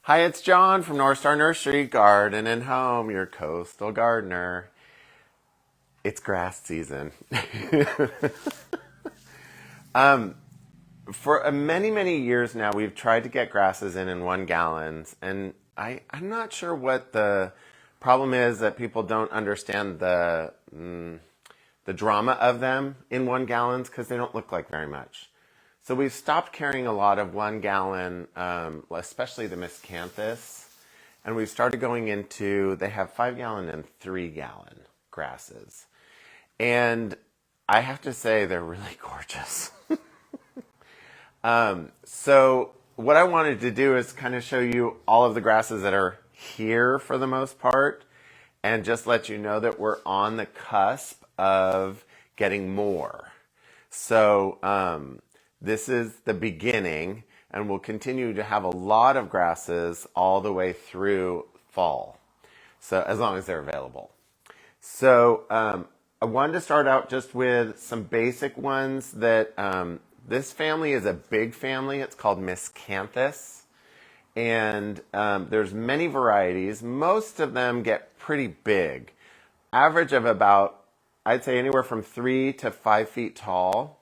Hi, it's John from North Star Nursery, Garden and Home, your coastal gardener. It's grass season. For many, many years now, we've tried to get grasses in 1 gallons, and I'm not sure what the problem is that people don't understand the drama of them in 1 gallons because they don't look like very much. So we've stopped carrying a lot of 1 gallon, especially the miscanthus, and we've started going into, they have 5 gallon and 3 gallon grasses. And I have to say, they're really gorgeous. So what I wanted to do is kind of show you all of the grasses that are here for the most part, and just let you know that we're on the cusp of getting more. So this is the beginning, and we'll continue to have a lot of grasses all the way through fall, so as long as they're available. So I wanted to start out just with some basic ones that this family is a big family. It's called Miscanthus. And there's many varieties. Most of them get pretty big. Average of about, I'd say anywhere from 3 to 5 feet tall.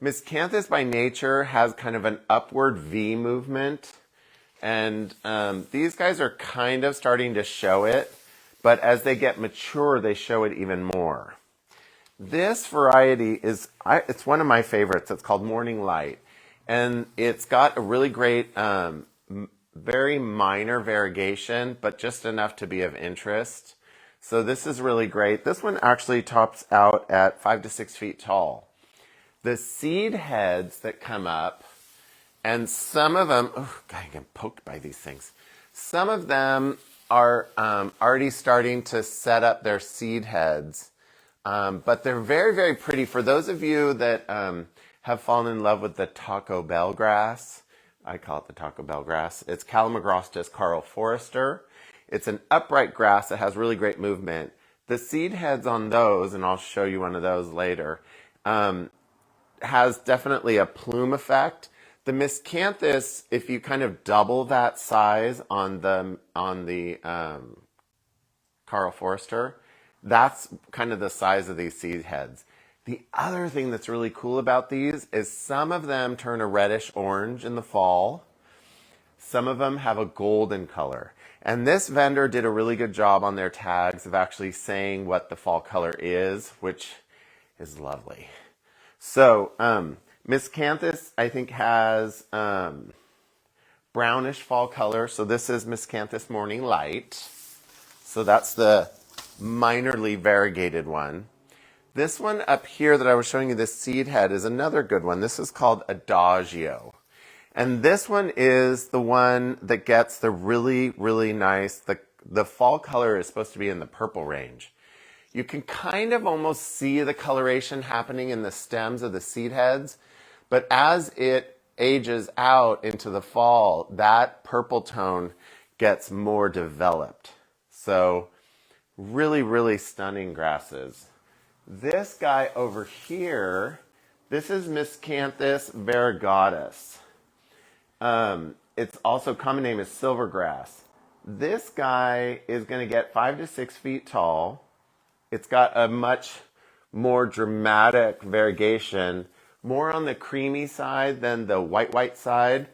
Miscanthus by nature has kind of an upward V movement. And these guys are kind of starting to show it. But as they get mature, they show it even more. This variety is, it's one of my favorites. It's called Morning Light. And it's got a really great, very minor variegation, but just enough to be of interest. So this is really great. This one actually tops out at 5 to 6 feet tall. The seed heads that come up, and some of them, oh, God, I get poked by these things. Some of them are already starting to set up their seed heads. But they're very, very pretty. For those of you that have fallen in love with the Taco Bell grass, I call it the Taco Bell grass. It's Calamagrostis Carl Forrester. It's an upright grass that has really great movement. The seed heads on those, and I'll show you one of those later, has definitely a plume effect. The Miscanthus, if you kind of double that size on the Carl Forrester, that's kind of the size of these seed heads. The other thing that's really cool about these is some of them turn a reddish orange in the fall. Some of them have a golden color. And this vendor did a really good job on their tags of actually saying what the fall color is, which is lovely. So Miscanthus, I think, has brownish fall color. So this is Miscanthus Morning Light. So that's the minorly variegated one. This one up here that I was showing you, this seed head, is another good one. This is called Adagio. And this one is the one that gets the really, really nice, the fall color is supposed to be in the purple range. You can kind of almost see the coloration happening in the stems of the seed heads, but as it ages out into the fall, that purple tone gets more developed. So really, really stunning grasses. This guy over here, this is Miscanthus variegatus. Its also common name is silvergrass. This guy is going to get 5 to 6 feet tall. It's got a much more dramatic variegation, more on the creamy side than the white side,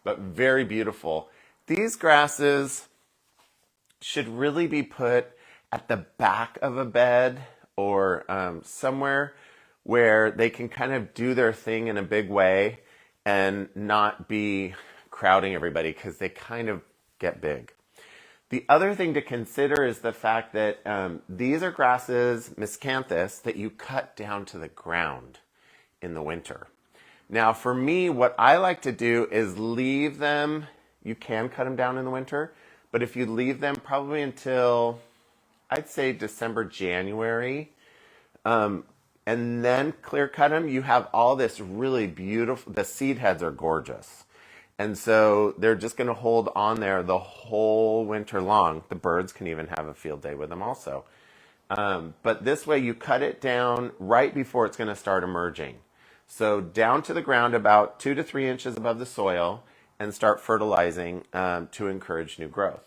but very beautiful. These grasses should really be put at the back of a bed or somewhere where they can kind of do their thing in a big way and not be crowding everybody because they kind of get big. The other thing to consider is the fact that these are grasses, Miscanthus, that you cut down to the ground in the winter. Now for me, what I like to do is leave them, you can cut them down in the winter, but if you leave them probably until, I'd say December, January, and then clear cut them, you have all this really beautiful, the seed heads are gorgeous. And so they're just going to hold on there the whole winter long. The birds can even have a field day with them also. But this way you cut it down right before it's going to start emerging. So down to the ground about 2 to 3 inches above the soil, and start fertilizing to encourage new growth.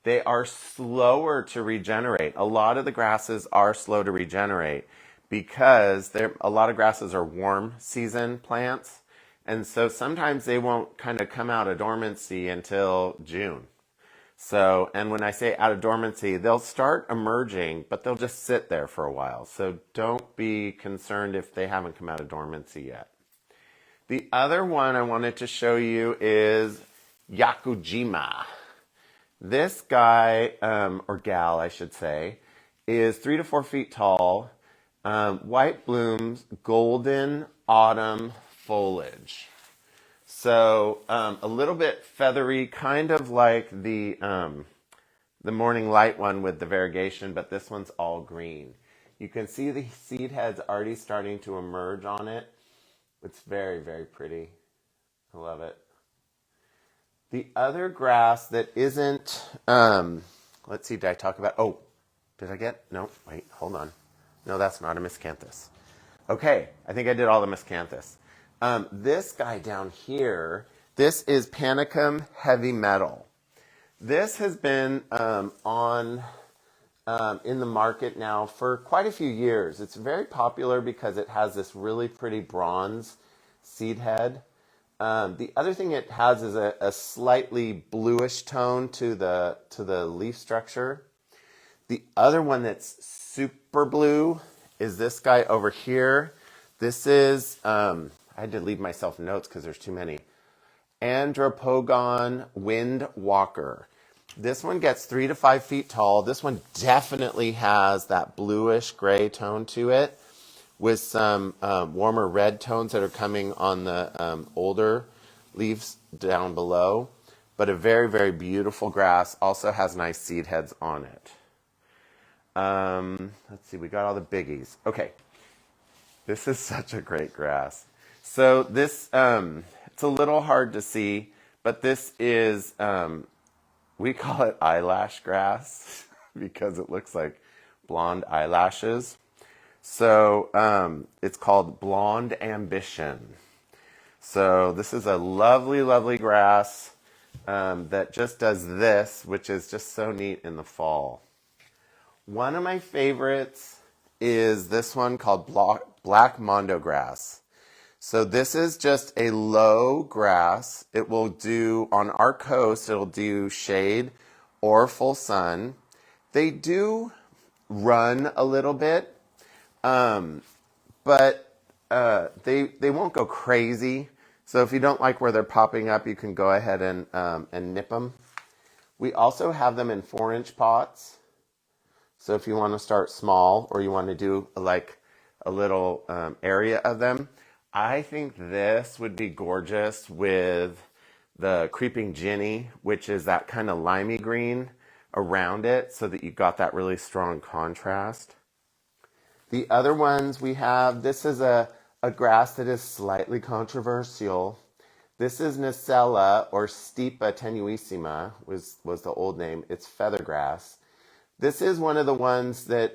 They are slower to regenerate. A lot of the grasses are slow to regenerate because a lot of grasses are warm season plants. And so sometimes they won't kind of come out of dormancy until June. So, and when I say out of dormancy, they'll start emerging, but they'll just sit there for a while. So don't be concerned if they haven't come out of dormancy yet. The other one I wanted to show you is Yakujima. This guy, or gal, I should say, is 3 to 4 feet tall, white blooms, golden autumn foliage. So a little bit feathery, kind of like the morning light one with the variegation, but this one's all green. You can see the seed heads already starting to emerge on it. It's very, very pretty. I love it. The other grass that isn't, let's see, did I talk about, oh, did I get, no, wait, hold on. No, that's not a miscanthus. Okay, I think I did all the miscanthus. This guy down here, this is Panicum heavy metal. This has been in the market now for quite a few years. It's very popular because it has this really pretty bronze seed head. The other thing it has is a slightly bluish tone to the leaf structure. The other one that's super blue is this guy over here. This is, I had to leave myself notes because there's too many. Andropogon wind walker. This one gets 3 to 5 feet tall. This one definitely has that bluish gray tone to it with some warmer red tones that are coming on the older leaves down below. But a very, very beautiful grass. Also has nice seed heads on it. Let's see, we got all the biggies. Okay, this is such a great grass. So this, it's a little hard to see, but this is, we call it eyelash grass because it looks like blonde eyelashes. So it's called Blonde Ambition. So this is a lovely, lovely grass that just does this, which is just so neat in the fall. One of my favorites is this one called Black Mondo grass. So this is just a low grass. It will do, on our coast, it'll do shade or full sun. They do run a little bit, but they won't go crazy. So if you don't like where they're popping up, you can go ahead and nip them. We also have them in 4-inch pots. So if you want to start small or you want to do like a little area of them, I think this would be gorgeous with the creeping Ginny, which is that kind of limey green around it so that you got that really strong contrast. The other ones we have, this is a grass that is slightly controversial. This is Nacella or Stipa tenuissima was the old name. It's feathergrass. This is one of the ones that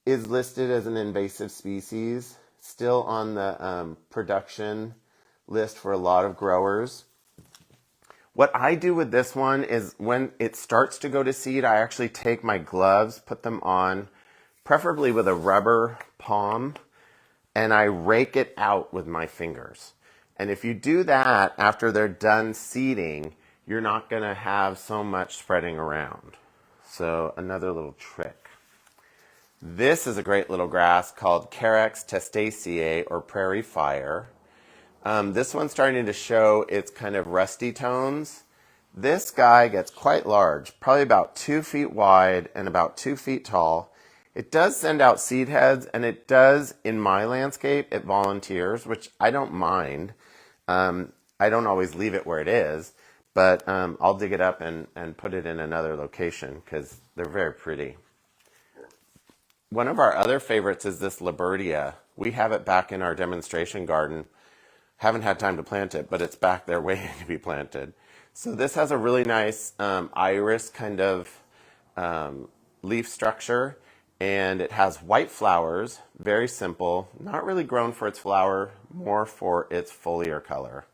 is listed as an invasive species, still on the production list for a lot of growers. What I do with this one is when it starts to go to seed, I actually take my gloves, put them on, preferably with a rubber palm, and I rake it out with my fingers. And if you do that after they're done seeding, you're not going to have so much spreading around. So another little trick. This is a great little grass called Carex testaceae or prairie fire. This one's starting to show its kind of rusty tones. This guy gets quite large, probably about 2 feet wide and about 2 feet tall. It does send out seed heads, and it does, in my landscape, it volunteers, which I don't mind. I don't always leave it where it is. But I'll dig it up and put it in another location because they're very pretty. One of our other favorites is this Libertia. We have it back in our demonstration garden. Haven't had time to plant it, but it's back there waiting to be planted. So this has a really nice iris kind of leaf structure, and it has white flowers, very simple, not really grown for its flower, more for its foliar color.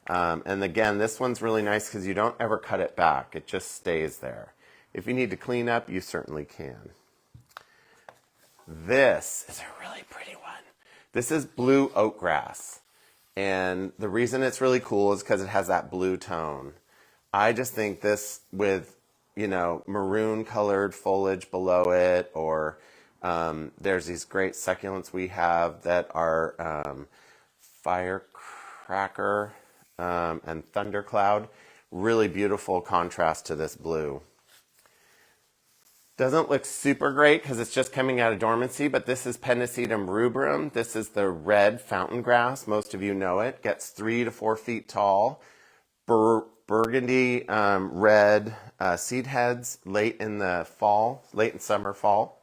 And again, this one's really nice because you don't ever cut it back. It just stays there. If you need to clean up, you certainly can. This is a really pretty one. This is blue oatgrass. And the reason it's really cool is because it has that blue tone. I just think this with, maroon colored foliage below it, or there's these great succulents we have that are firecracker and thundercloud. Really beautiful contrast to this blue. Doesn't look super great because it's just coming out of dormancy, but this is Pennisetum rubrum. This is the red fountain grass. Most of you know it. Gets 3 to 4 feet tall. Burgundy red seed heads late in summer, fall.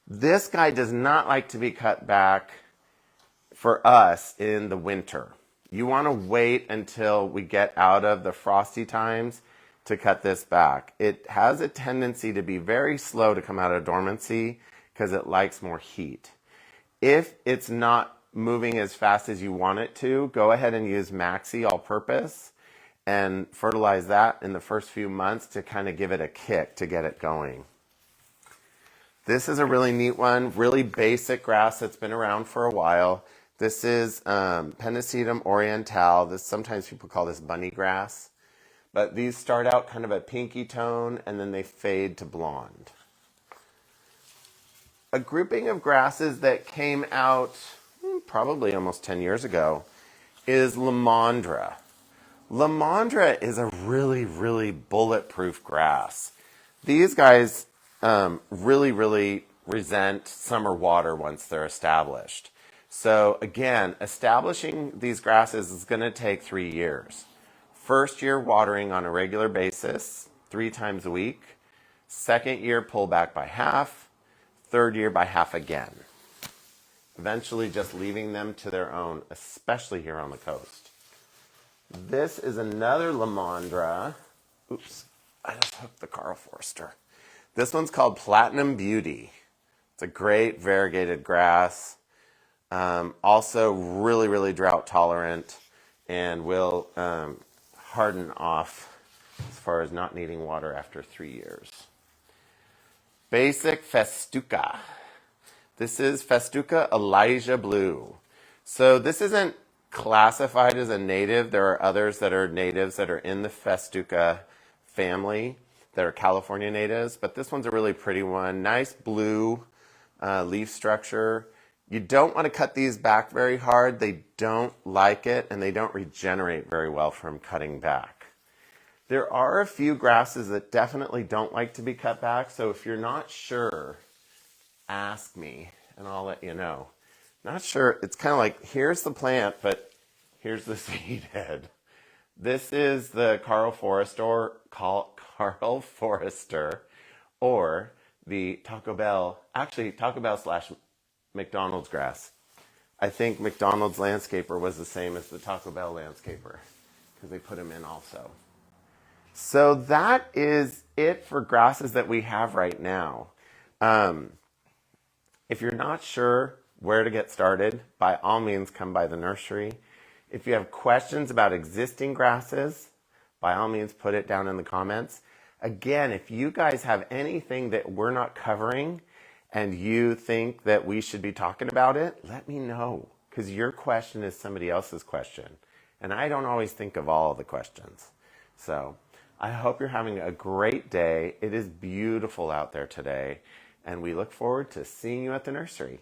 This guy does not like to be cut back for us in the winter. You want to wait until we get out of the frosty times to cut this back. It has a tendency to be very slow to come out of dormancy because it likes more heat. If it's not moving as fast as you want it to, go ahead and use Maxi all-purpose and fertilize that in the first few months to kind of give it a kick to get it going. This is a really neat one, really basic grass that's been around for a while. This is Pennisetum orientale. Sometimes people call this bunny grass. But these start out kind of a pinky tone, and then they fade to blonde. A grouping of grasses that came out probably almost 10 years ago is Lomandra. Lomandra is a really, really bulletproof grass. These guys really, really resent summer water once they're established. So again, establishing these grasses is going to take 3 years. First year, watering on a regular basis, 3 times a week. Second year, pull back by half. Third year, by half again. Eventually, just leaving them to their own, especially here on the coast. This is another Lomandra. Oops, I just hooked the Karl Forster. This one's called Platinum Beauty. It's a great variegated grass. Also really, really drought tolerant and will harden off as far as not needing water after 3 years. Basic Festuca. This is Festuca Elijah Blue. So this isn't classified as a native. There are others that are natives that are in the Festuca family that are California natives, but this one's a really pretty one. Nice blue leaf structure. You don't want to cut these back very hard. They don't like it, and they don't regenerate very well from cutting back. There are a few grasses that definitely don't like to be cut back, so if you're not sure, ask me, and I'll let you know. Not sure, it's kind of like, here's the plant, but here's the seed head. This is the Karl Forster, or the Taco Bell / McDonald's grass. I think McDonald's landscaper was the same as the Taco Bell landscaper because they put them in also. So that is it for grasses that we have right now. If you're not sure where to get started, by all means come by the nursery. If you have questions about existing grasses, by all means put it down in the comments. Again, if you guys have anything that we're not covering and you think that we should be talking about it, let me know, because your question is somebody else's question. And I don't always think of all of the questions. So I hope you're having a great day. It is beautiful out there today, and we look forward to seeing you at the nursery.